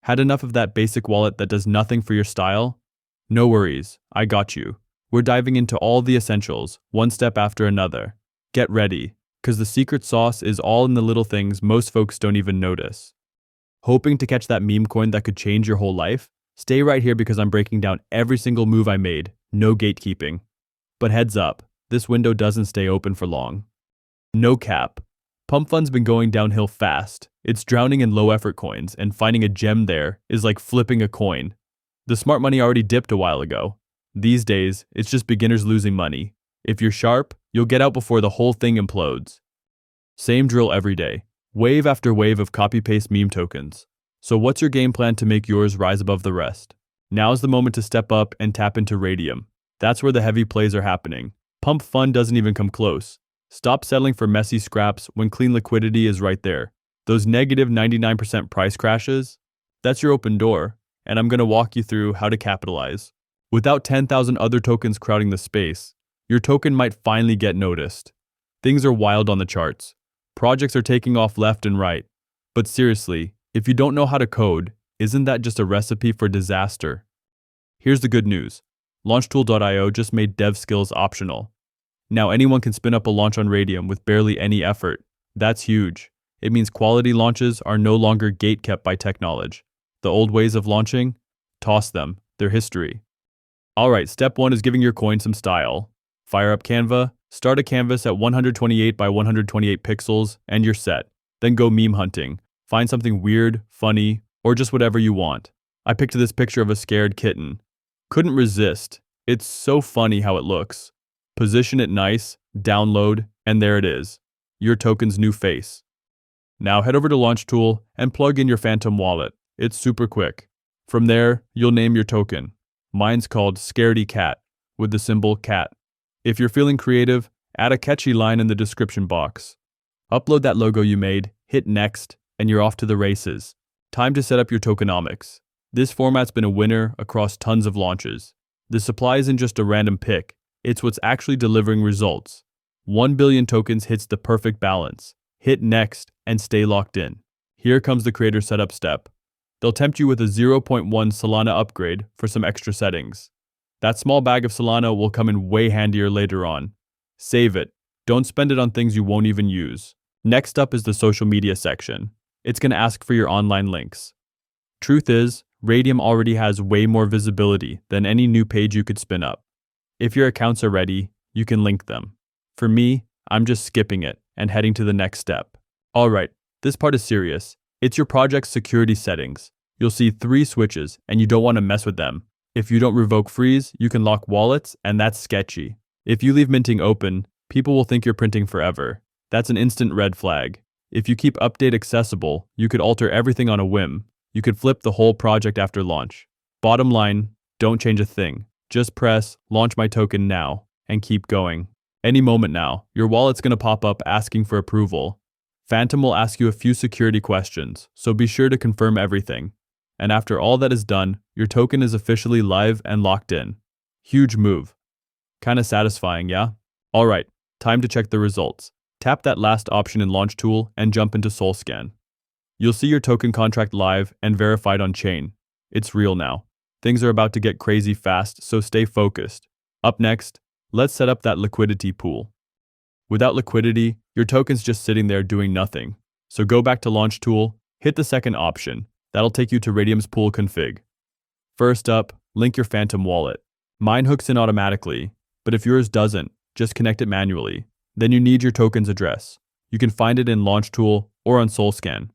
Had enough of that basic wallet that does nothing for your style? No worries, I got you. We're diving into all the essentials, one step after another. Get ready, because the secret sauce is all in the little things most folks don't even notice. Hoping to catch that meme coin that could change your whole life? Stay right here because I'm breaking down every single move I made, no gatekeeping. But heads up, this window doesn't stay open for long. No cap. Pump Fund's been going downhill fast. It's drowning in low-effort coins, and finding a gem there is like flipping a coin. The smart money already dipped a while ago. These days, it's just beginners losing money. If you're sharp, you'll get out before the whole thing implodes. Same drill every day. Wave after wave of copy-paste meme tokens. So what's your game plan to make yours rise above the rest? Now's the moment to step up and tap into Radium. That's where the heavy plays are happening. Pump Fund doesn't even come close. Stop settling for messy scraps when clean liquidity is right there. Those negative 99% price crashes? That's your open door, and I'm going to walk you through how to capitalize. Without 10,000 other tokens crowding the space, your token might finally get noticed. Things are wild on the charts. Projects are taking off left and right. But seriously, if you don't know how to code, isn't that just a recipe for disaster? Here's the good news. Launchtool.io just made dev skills optional. Now anyone can spin up a launch on Radium with barely any effort. That's huge. It means quality launches are no longer gate-kept by tech knowledge. The old ways of launching? Toss them. They're history. Alright, step 1 is giving your coin some style. Fire up Canva, start a canvas at 128 by 128 pixels, and you're set. Then go meme hunting. Find something weird, funny, or just whatever you want. I picked this picture of a scared kitten. Couldn't resist. It's so funny how it looks. Position it nice, download, and there it is. Your token's new face. Now head over to Launchtool and plug in your Phantom wallet. It's super quick. From there, you'll name your token. Mine's called Scaredy Cat, with the symbol cat. If you're feeling creative, add a catchy line in the description box. Upload that logo you made, hit next, and you're off to the races. Time to set up your tokenomics. This format's been a winner across tons of launches. The supply isn't just a random pick, it's what's actually delivering results. 1 billion tokens hits the perfect balance. Hit next and stay locked in. Here comes the creator setup step. They'll tempt you with a 0.1 Solana upgrade for some extra settings. That small bag of Solana will come in way handier later on. Save it. Don't spend it on things you won't even use. Next up is the social media section. It's going to ask for your online links. Truth is, Radium already has way more visibility than any new page you could spin up. If your accounts are ready, you can link them. For me, I'm just skipping it and heading to the next step. Alright, this part is serious. It's your project's security settings. You'll see 3 switches and you don't want to mess with them. If you don't revoke freeze, you can lock wallets, and that's sketchy. If you leave minting open, people will think you're printing forever. That's an instant red flag. If you keep update accessible, you could alter everything on a whim. You could flip the whole project after launch. Bottom line, don't change a thing. Just press launch my token now and keep going. Any moment now, your wallet's going to pop up asking for approval. Phantom will ask you a few security questions, so be sure to confirm everything. And after all that is done, your token is officially live and locked in. Huge move. Kinda satisfying, yeah? Alright, time to check the results. Tap that last option in Launchtool and jump into SolScan. You'll see your token contract live and verified on chain. It's real now. Things are about to get crazy fast, so stay focused. Up next, let's set up that liquidity pool. Without liquidity, your token's just sitting there doing nothing. So go back to Launchtool, hit the second option. That'll take you to Radium's pool config. First up, link your Phantom wallet. Mine hooks in automatically, but if yours doesn't, just connect it manually. Then you need your token's address. You can find it in Launchtool or on SolScan.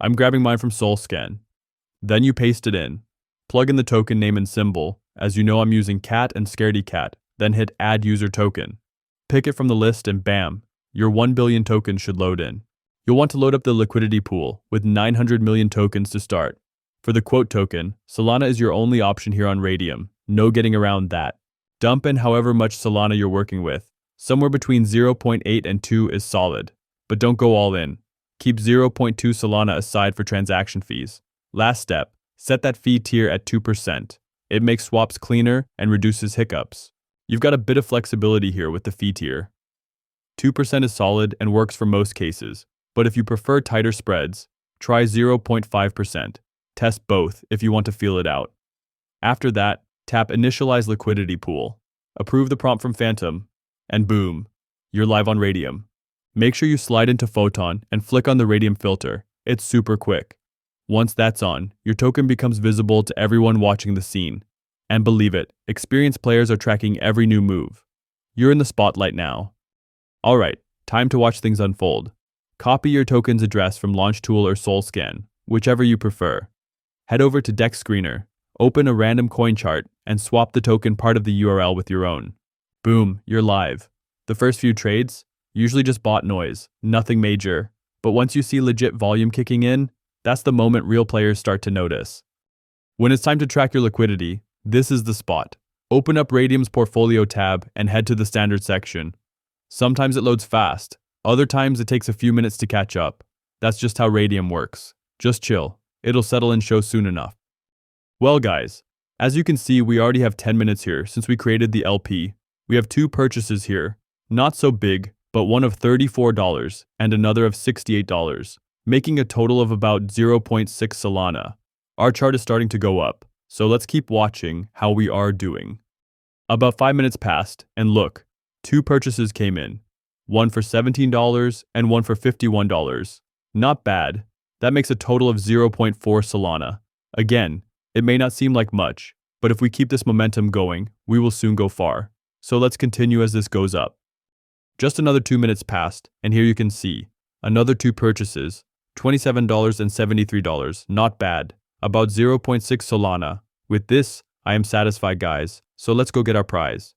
I'm grabbing mine from SolScan. Then you paste it in. Plug in the token name and symbol. As you know, I'm using cat and Scaredy Cat. Then hit add user token. Pick it from the list and bam, your 1 billion tokens should load in. You'll want to load up the liquidity pool with 900 million tokens to start. For the quote token, Solana is your only option here on Radium. No getting around that. Dump in however much Solana you're working with. Somewhere between 0.8 and 2 is solid. But don't go all in. Keep 0.2 Solana aside for transaction fees. Last step, set that fee tier at 2%. It makes swaps cleaner and reduces hiccups. You've got a bit of flexibility here with the fee tier. 2% is solid and works for most cases, but if you prefer tighter spreads, try 0.5%. Test both if you want to feel it out. After that, tap Initialize Liquidity Pool. Approve the prompt from Phantom, and boom, you're live on Radium. Make sure you slide into Photon and flick on the Radium filter. It's super quick. Once that's on, your token becomes visible to everyone watching the scene. And believe it, experienced players are tracking every new move. You're in the spotlight now. Alright, time to watch things unfold. Copy your token's address from Launchtool or SoulScan, whichever you prefer. Head over to Dex Screener, open a random coin chart, and swap the token part of the URL with your own. Boom, you're live. The first few trades, usually just bot noise, nothing major. But once you see legit volume kicking in, that's the moment real players start to notice. When it's time to track your liquidity, this is the spot. Open up Radium's Portfolio tab and head to the Standard section. Sometimes it loads fast, other times it takes a few minutes to catch up. That's just how Radium works. Just chill, it'll settle and show soon enough. Well guys, as you can see, we already have 10 minutes here since we created the LP. We have 2 purchases here, not so big, but one of $34 and another of $68, making a total of about 0.6 Solana. Our chart is starting to go up, so let's keep watching how we are doing. About 5 minutes passed, and look, 2 purchases came in. One for $17 and one for $51. Not bad. That makes a total of 0.4 Solana. Again, it may not seem like much, but if we keep this momentum going, we will soon go far. So let's continue as this goes up. Just another 2 minutes passed, and here you can see, another 2 purchases, $27 and $73, not bad, about 0.6 Solana. With this, I am satisfied guys, so let's go get our prize.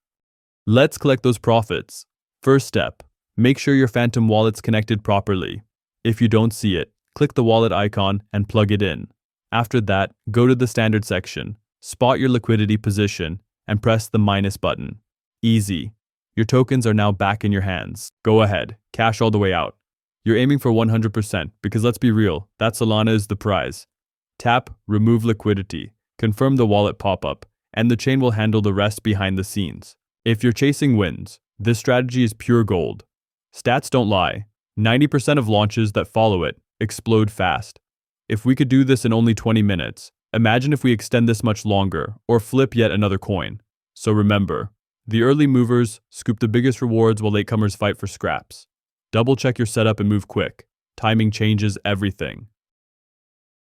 Let's collect those profits. First step, make sure your Phantom wallet's connected properly. If you don't see it, click the wallet icon and plug it in. After that, go to the Standard section, spot your liquidity position, and press the minus button. Easy. Your tokens are now back in your hands. Go ahead, cash all the way out. You're aiming for 100% because let's be real, that Solana is the prize. Tap Remove Liquidity, confirm the wallet pop-up, and the chain will handle the rest behind the scenes. If you're chasing wins, this strategy is pure gold. Stats don't lie. 90% of launches that follow it explode fast. If we could do this in only 20 minutes, imagine if we extend this much longer or flip yet another coin. So remember, the early movers scoop the biggest rewards while latecomers fight for scraps. Double check your setup and move quick. Timing changes everything.